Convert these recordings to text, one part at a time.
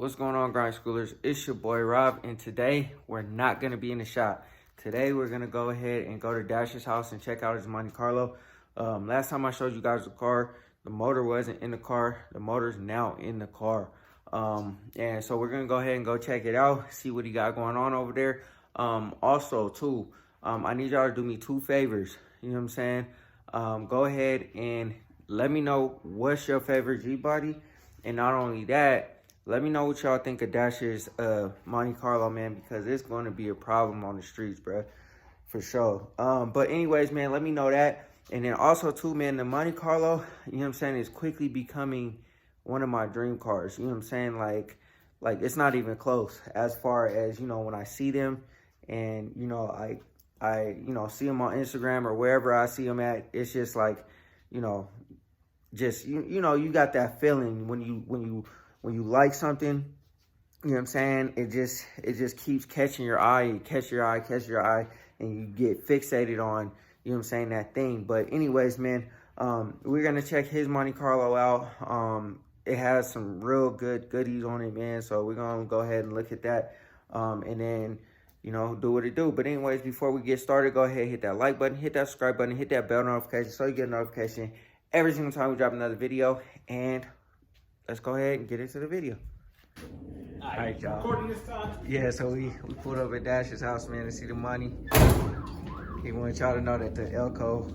What's going on, Grind Schoolers? It's your boy Rob, and today we're not going to be in the shop. Today we're going to go ahead and go to Dash's house and check out his Monte Carlo. Last time I showed you guys the car, the motor wasn't in the car. The motor's now in the car. And so we're going to go ahead and go check it out, see what he got going on over there. Also, too, I need y'all to do me two favors. You know what I'm saying? Go ahead and let me know what's your favorite Gbody. And not only that, let me know what y'all think of Dash's Monte Carlo, man, because it's going to be a problem on the streets, bro, for sure. But anyways, man, let me know that. And then also, too, man, the Monte Carlo, you know what I'm saying, is quickly becoming one of my dream cars. You know what I'm saying? Like it's not even close as far as, you know, when I see them and, you know, I see them on Instagram or wherever I see them at, it's just like, you know, just, you know, you got that feeling when you like something, you know what I'm saying? It just keeps catching your eye, catch your eye, and you get fixated on, you know what I'm saying, that thing. But anyways, man, we're gonna check his Monte Carlo out. It has some real good goodies on it, man. So we're gonna go ahead and look at that, and then, you know, do what it do. But anyways, before we get started, go ahead, hit that like button, hit that subscribe button, hit that bell notification so you get a notification every single time we drop another video. And let's go ahead and get into the video. All right, y'all. Yeah, so we pulled up at Dash's house, man, to see the money. He wants y'all to know that the Elko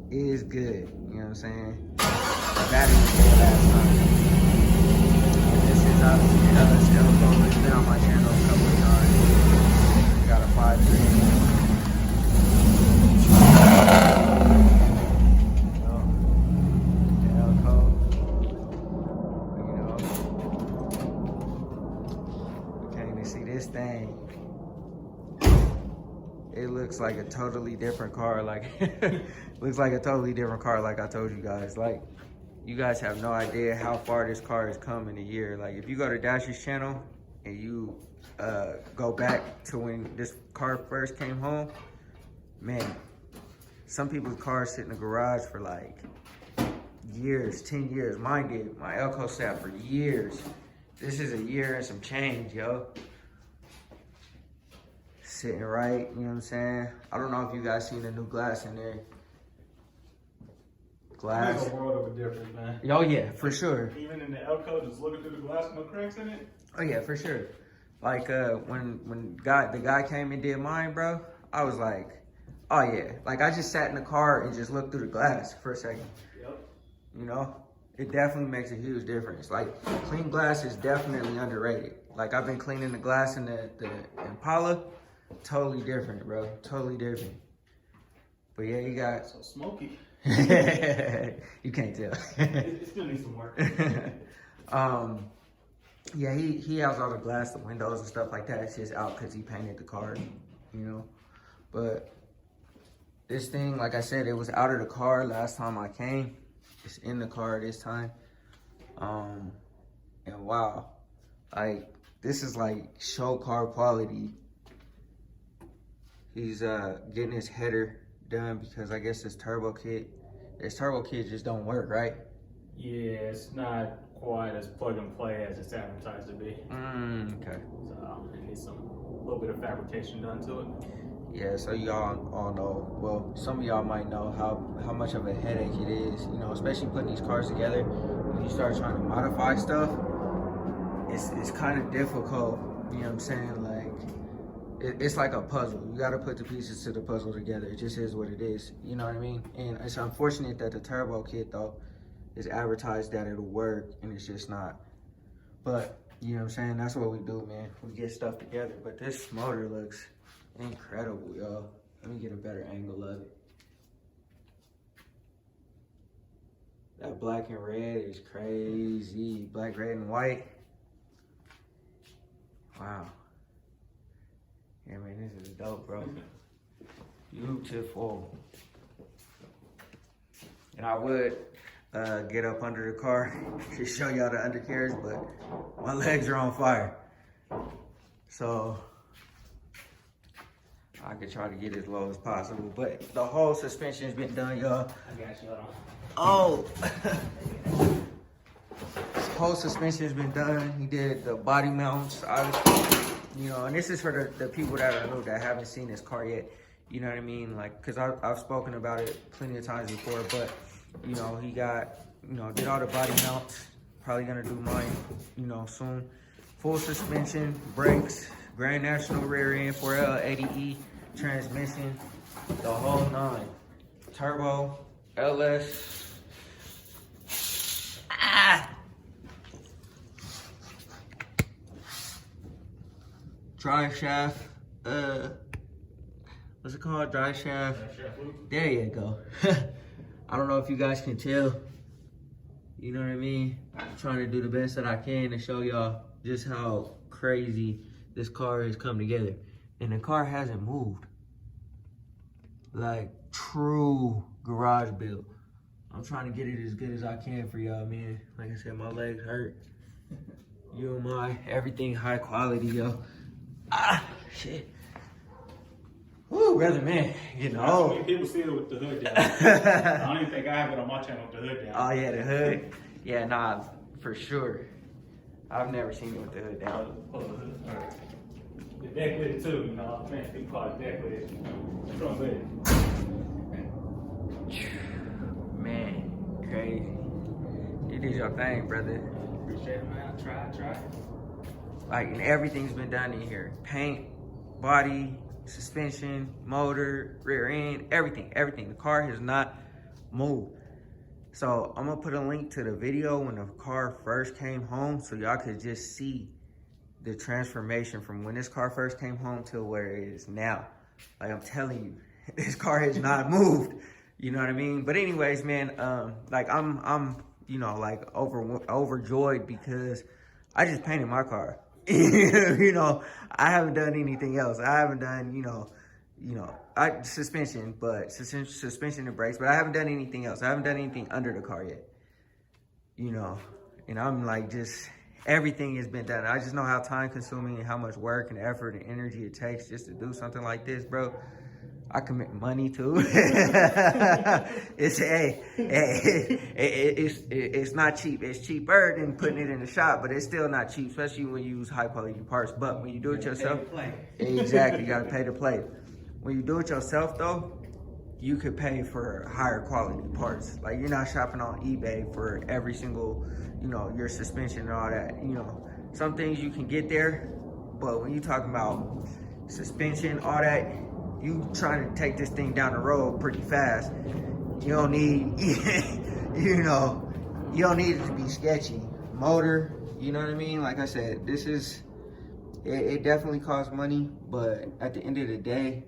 is good. You know what I'm saying? Battery was there last time. This is obviously another Elko. It's been on my channel a couple of times. Got a 5.3. This thing, it looks like a totally different car. Like looks like a totally different car, like I told you guys. Like, you guys have no idea how far this car has come in a year. Like, if you go to Dash's channel and you go back to when this car first came home, man, some people's cars sit in the garage for like years, 10 years. Mine did. My Elko sat for years. This is a year and some change, yo. Sitting right, you know what I'm saying? I don't know if you guys seen the new glass in there. Glass. Makes a world of a difference, man. Oh yeah, for sure. Even in the Elko, just looking through the glass, no cracks in it. Oh yeah, for sure. Like when the guy came and did mine, bro, I was like, oh yeah. Like, I just sat in the car and just looked through the glass for a second. Yep. You know, it definitely makes a huge difference. Like, clean glass is definitely underrated. Like, I've been cleaning the glass in the Impala. Totally different, bro. Totally different. But yeah, you got so smoky. You can't tell. It still needs some work. Yeah, he has all the glass, the windows and stuff like that. It's just out because he painted the car, you know. But this thing, like I said, it was out of the car last time I came. It's in the car this time. And wow, like, this is like show car quality. He's getting his header done because I guess his turbo kit just don't work, right? Yeah, it's not quite as plug and play as it's advertised to be. Okay. So it needs a little bit of fabrication done to it. Yeah, so y'all all know, well, some of y'all might know how much of a headache it is, you know, especially putting these cars together. When you start trying to modify stuff, it's kind of difficult, you know what I'm saying? Like, it's like a puzzle. You got to put the pieces to the puzzle together. It just is what it is. You know what I mean? And it's unfortunate that the turbo kit, though, is advertised that it'll work, and it's just not. But, you know what I'm saying? That's what we do, man. We get stuff together. But this motor looks incredible, y'all. Let me get a better angle of it. That black and red is crazy. Black, red, and white. Wow. Yeah, man, this is dope, bro. Beautiful. And I would get up under the car to show y'all the undercarriage, but my legs are on fire. So I could try to get as low as possible, but the whole suspension's been done, y'all. I got you, hold on. Oh! whole suspension's been done. He did the body mounts, obviously. You know, and this is for the people that are new, that haven't seen this car yet. You know what I mean? Like, cause I've spoken about it plenty of times before, but you know, he got, you know, did all the body mounts. Probably gonna do mine, you know, soon. Full suspension, brakes, Grand National rear end, 4L80E transmission, the whole nine. Turbo, LS. Drive shaft, what's it called? Drive shaft. There you go. I don't know if you guys can tell. You know what I mean? I'm trying to do the best that I can to show y'all just how crazy this car has come together. And the car hasn't moved. Like, true garage build. I'm trying to get it as good as I can for y'all, man. Like I said, my legs hurt. You and my everything high quality, yo. Ah, shit. Woo, brother, man, getting old. Many people see it with the hood down. I don't even think I have it on my channel with the hood down. Oh yeah, the hood. Yeah, nah, for sure. I've never seen it with the hood down. The deck with it too, you know. Man, people call it deck with it. Front with it. Man, crazy. You did your thing, brother. Appreciate it, man. I try. Like, and everything's been done in here. Paint, body, suspension, motor, rear end, everything. The car has not moved. So I'm gonna put a link to the video when the car first came home so y'all could just see the transformation from when this car first came home to where it is now. Like, I'm telling you, this car has not moved. You know what I mean? But anyways, man, like I'm you know, like overjoyed because I just painted my car. You know, I haven't done anything else. I haven't done, suspension and brakes, but I haven't done anything else. I haven't done anything under the car yet. You know, and I'm like, just everything has been done. I just know how time consuming and how much work and effort and energy it takes just to do something like this, bro. I commit money to. It's not cheap. It's cheaper than putting it in the shop, but it's still not cheap, especially when you use high quality parts. But when you do it yourself, exactly, you gotta pay to play. When you do it yourself though, you could pay for higher quality parts. Like, you're not shopping on eBay for every single, you know, your suspension and all that. You know, some things you can get there, but when you talking about suspension, all that, you trying to take this thing down the road pretty fast. You don't need, you know, you don't need it to be sketchy. Motor, you know what I mean? Like I said, this is, it definitely costs money, but at the end of the day,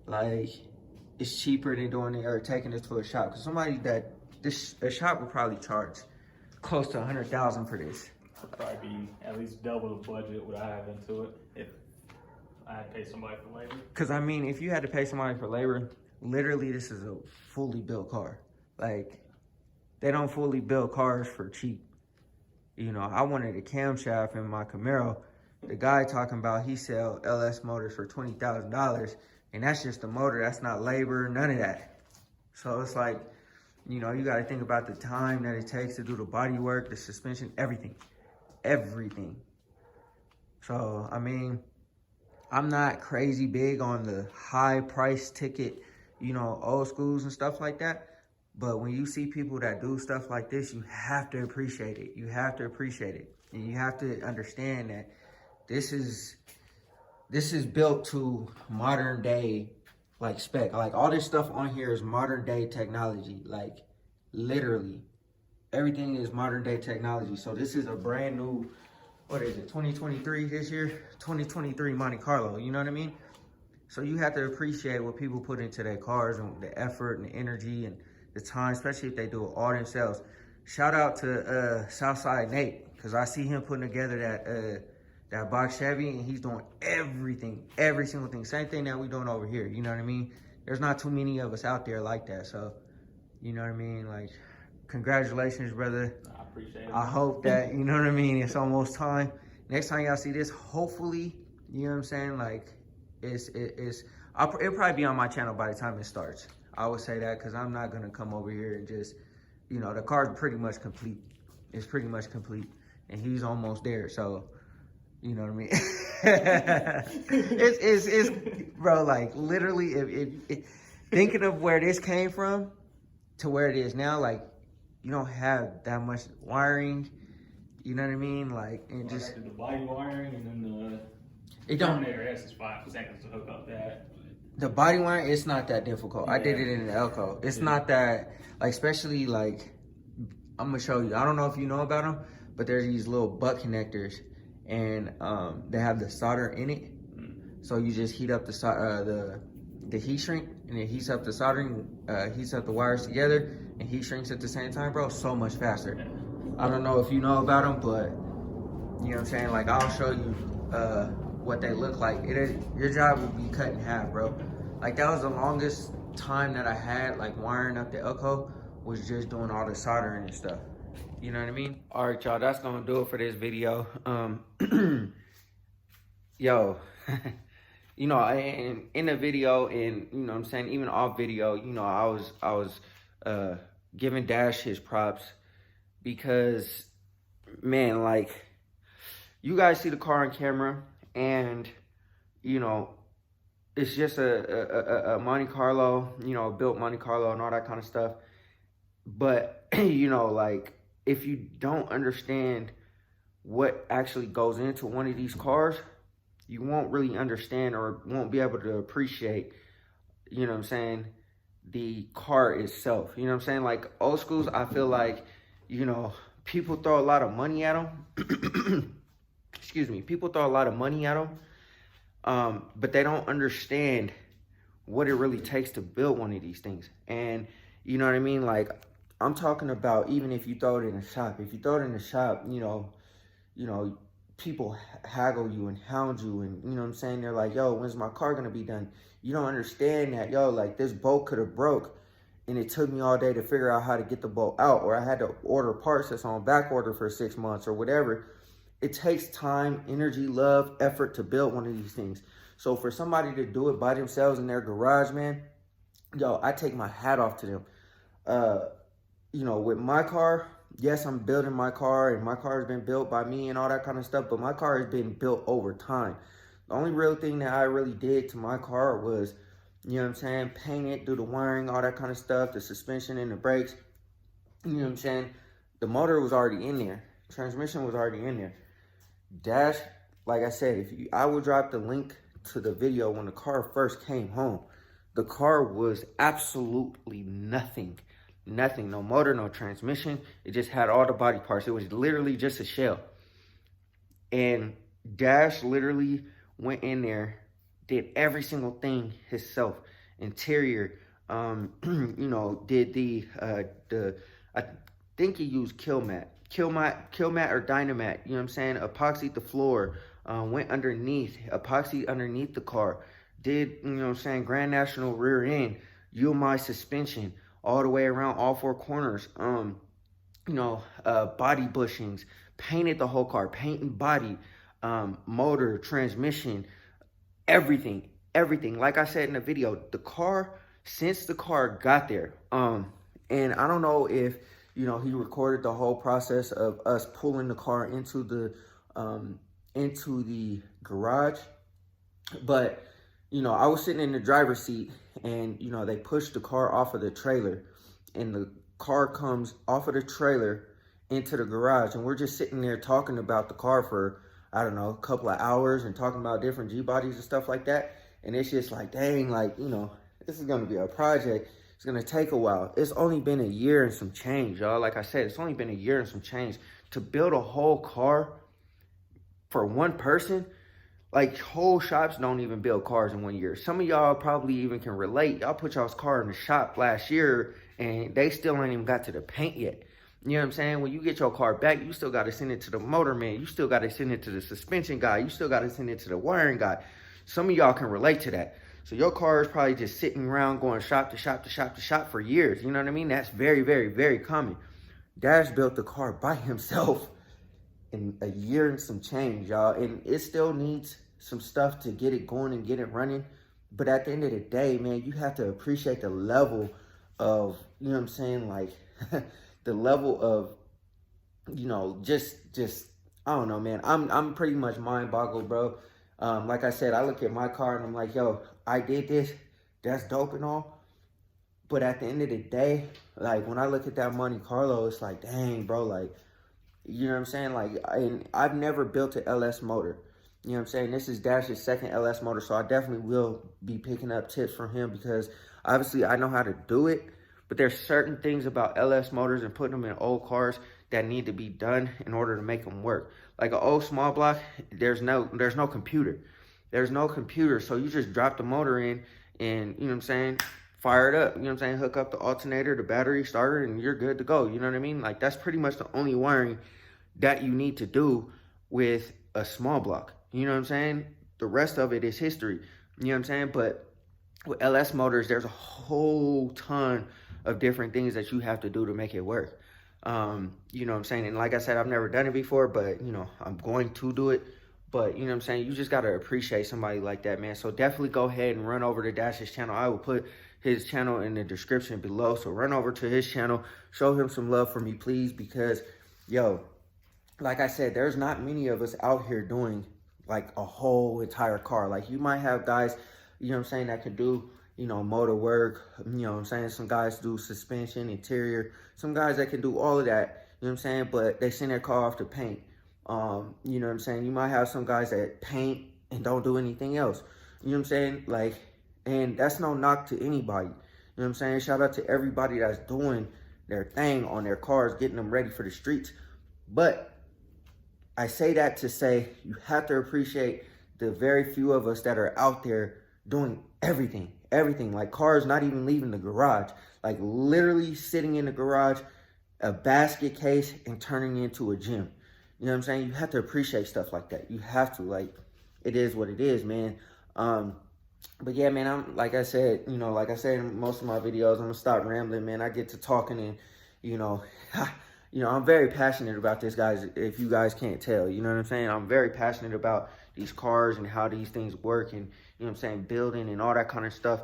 like, it's cheaper than doing it or taking it to a shop. Cause somebody that, a shop would probably charge close to 100,000 for this. It'd probably be at least double the budget what I have into it if I had to pay somebody for labor. Cause I mean, if you had to pay somebody for labor, literally this is a fully built car. Like, they don't fully build cars for cheap. You know, I wanted a camshaft in my Camaro. The guy talking about he sell LS motors for $20,000, and that's just the motor. That's not labor, none of that. So it's like, you know, you got to think about the time that it takes to do the body work, the suspension, everything. So, I mean, I'm not crazy big on the high price ticket, you know, old schools and stuff like that. But when you see people that do stuff like this, you have to appreciate it. You have to appreciate it. And you have to understand that this is built to modern day, like, spec. Like, all this stuff on here is modern day technology. Like, literally, everything is modern day technology. So this is a brand new, what is it, 2023 this year? 2023 Monte Carlo, you know what I mean? So you have to appreciate what people put into their cars and the effort and the energy and the time, especially if they do it all themselves. Shout out to Southside Nate, because I see him putting together that box Chevy, and he's doing everything, every single thing. Same thing that we doing over here, you know what I mean? There's not too many of us out there like that, so, you know what I mean? Like, congratulations, brother. I appreciate it. I hope that, you know what I mean, it's almost time. Next time y'all see this, hopefully, you know what I'm saying, like, it'll probably be on my channel by the time it starts. I would say that because I'm not going to come over here and just, you know, the car's pretty much complete. It's pretty much complete. and he's almost there. So, you know what I mean? it's bro, like literally, if thinking of where this came from to where it is now, like you don't have that much wiring. You know what I mean? Like, and just the body wiring and then it don't. That's just 5 seconds to hook up that. The body wiring, it's not that difficult. Yeah. I did it in the Elko. It's not that, like, especially like, I'm gonna show you. I don't know if you know about them, but there's these little butt connectors, and they have the solder in it. So you just heat up the heat shrink, and it heats up the soldering, heats up the wires together, and heat shrinks at the same time, bro. So much faster. I don't know if you know about them, but you know what I'm saying? Like, I'll show you what they look like. Your job will be cut in half, bro. Like, that was the longest time that I had, like, wiring up the Elko, was just doing all the soldering and stuff. You know what I mean? All right, y'all, that's gonna do it for this video. Yo, you know, in the video, and you know what I'm saying, even off video, you know, I was giving Dash his props, because, man, like, you guys see the car on camera, and, you know, it's just a Monte Carlo, you know, built Monte Carlo and all that kind of stuff. But, you know, like, if you don't understand what actually goes into one of these cars, you won't really understand or won't be able to appreciate, you know what I'm saying, the car itself. You know what I'm saying? Like, old schools, I feel like, you know, people throw a lot of money at them. Excuse me. People throw a lot of money at them, but they don't understand what it really takes to build one of these things. And you know what I mean? Like, I'm talking about, even if you throw it in a shop. If you throw it in the shop, you know, people haggle you and hound you, and you know what I'm saying? They're like, yo, when's my car gonna be done? You don't understand that, yo, like, this bolt could have broke, and it took me all day to figure out how to get the bolt out, or I had to order parts that's on back order for 6 months or whatever. It takes time, energy, love, effort to build one of these things. So for somebody to do it by themselves in their garage, man, yo, I take my hat off to them. You know, with my car, yes, I'm building my car, and my car has been built by me and all that kind of stuff, but my car has been built over time. The only real thing that I really did to my car was, you know what I'm saying, paint it, do the wiring, all that kind of stuff, the suspension and the brakes. You know what I'm saying? The motor was already in there. Transmission was already in there. Dash, like I said, I will drop the link to the video when the car first came home. The car was absolutely nothing. Nothing. No motor, no transmission. It just had all the body parts. It was literally just a shell. And Dash literally went in there, did every single thing himself. Interior, you know, did I think he used Kill Mat or Dynamat, you know what I'm saying? Epoxied the floor, went underneath, epoxy underneath the car, did, you know what I'm saying, Grand National rear end, UMI suspension, all the way around all 4 corners, you know, body bushings, painted the whole car, paint and body, motor, transmission, everything. Like I said in the video, the car, since the car got there, and I don't know if, you know, he recorded the whole process of us pulling the car into the garage, but, you know, I was sitting in the driver's seat, and, you know, they pushed the car off of the trailer, and the car comes off of the trailer into the garage, and we're just sitting there talking about the car for, I don't know, a couple of hours, and talking about different Gbodies and stuff like that. And it's just like, dang, like, you know, this is going to be a project. It's going to take a while. It's only been a year and some change, y'all. Like I said, it's only been a year and some change to build a whole car for one person. Like, whole shops don't even build cars in 1 year. Some of y'all probably even can relate. Y'all put y'all's car in the shop last year, and they still ain't even got to the paint yet. You know what I'm saying? When you get your car back, you still got to send it to the motor man. You still got to send it to the suspension guy. You still got to send it to the wiring guy. Some of y'all can relate to that. So your car is probably just sitting around going shop to shop to shop to shop for years. You know what I mean? That's very, very, very common. Dash built the car by himself in a year and some change, y'all. And it still needs some stuff to get it going and get it running. But at the end of the day, man, you have to appreciate the level of, you know what I'm saying, like, the level of, you know, just I don't know, man. I'm pretty much mind boggled, bro. Like I said, I look at my car and I'm like, yo, I did this. That's dope and all. But at the end of the day, like when I look at that Monte Carlo, it's like, dang, bro, like, you know what I'm saying? Like, I've never built an LS motor. You know what I'm saying? This is Dash's second LS motor, so I definitely will be picking up tips from him because obviously I know how to do it, but there's certain things about LS motors and putting them in old cars that need to be done in order to make them work. Like an old small block, there's no computer. There's no computer, so you just drop the motor in and, you know what I'm saying, fire it up, you know what I'm saying, hook up the alternator, the battery, starter, and you're good to go, you know what I mean? Like, that's pretty much the only wiring that you need to do with a small block. You know what I'm saying? The rest of it is history. You know what I'm saying? But with LS motors, there's a whole ton of different things that you have to do to make it work. You know what I'm saying? And like I said, I've never done it before, but, you know, I'm going to do it. But, you know what I'm saying? You just got to appreciate somebody like that, man. So definitely go ahead and run over to Dash's channel. I will put his channel in the description below. So run over to his channel. Show him some love for me, please, because, yo, like I said, there's not many of us out here doing like a whole entire car. Like you might have guys, you know what I'm saying, that can do, you know, motor work, you know what I'm saying? Some guys do suspension, interior, some guys that can do all of that, you know what I'm saying? But they send their car off to paint. You know what I'm saying? You might have some guys that paint and don't do anything else. You know what I'm saying? Like, and that's no knock to anybody. You know what I'm saying? Shout out to everybody that's doing their thing on their cars, getting them ready for the streets. But I say that to say you have to appreciate the very few of us that are out there doing everything. Like cars not even leaving the garage. Like literally sitting in the garage, a basket case, and turning into a gym. You know what I'm saying? You have to appreciate stuff like that. You have to. Like, it is what it is, man. But yeah, man, I'm like I said, you know, like I said in most of my videos, I'm gonna stop rambling, man. I get to talking and, you know, you know, I'm very passionate about this, guys, if you guys can't tell. You know what I'm saying? I'm very passionate about these cars and how these things work and, you know what I'm saying, building and all that kind of stuff.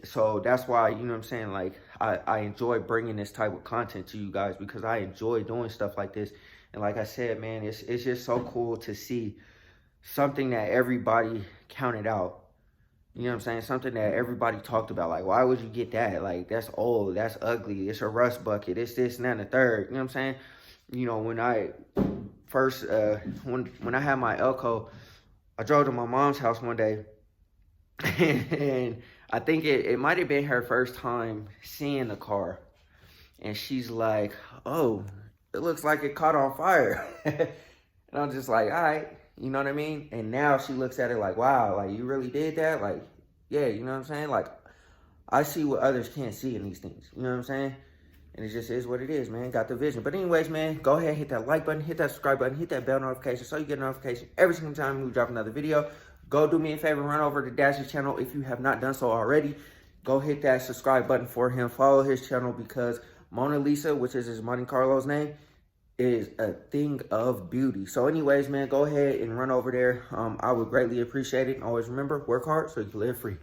So that's why, you know what I'm saying, like, I enjoy bringing this type of content to you guys because I enjoy doing stuff like this. And like I said, man, it's just so cool to see something that everybody counted out. You know what I'm saying? Something that everybody talked about. Like, why would you get that? Like, that's old. That's ugly. It's a rust bucket. It's this and that and the third. You know what I'm saying? You know, when I first, when I had my Elko, I drove to my mom's house one day. And I think it might have been her first time seeing the car. And she's like, oh, it looks like it caught on fire. And I'm just like, all right. You know what I mean? And now she looks at it like, wow, like you really did that? Like, yeah, you know what I'm saying? Like, I see what others can't see in these things. You know what I'm saying? And it just is what it is, man. Got the vision. But anyways, man, go ahead, hit that like button, hit that subscribe button, hit that bell notification so you get a notification every single time we drop another video. Go do me a favor, run over to Dash's channel if you have not done so already. Go hit that subscribe button for him. Follow his channel because Mona Lisa, which is his Monte Carlo's name, is a thing of beauty. So anyways, man, go ahead and run over there. I would greatly appreciate it. And always remember, work hard so you can live free.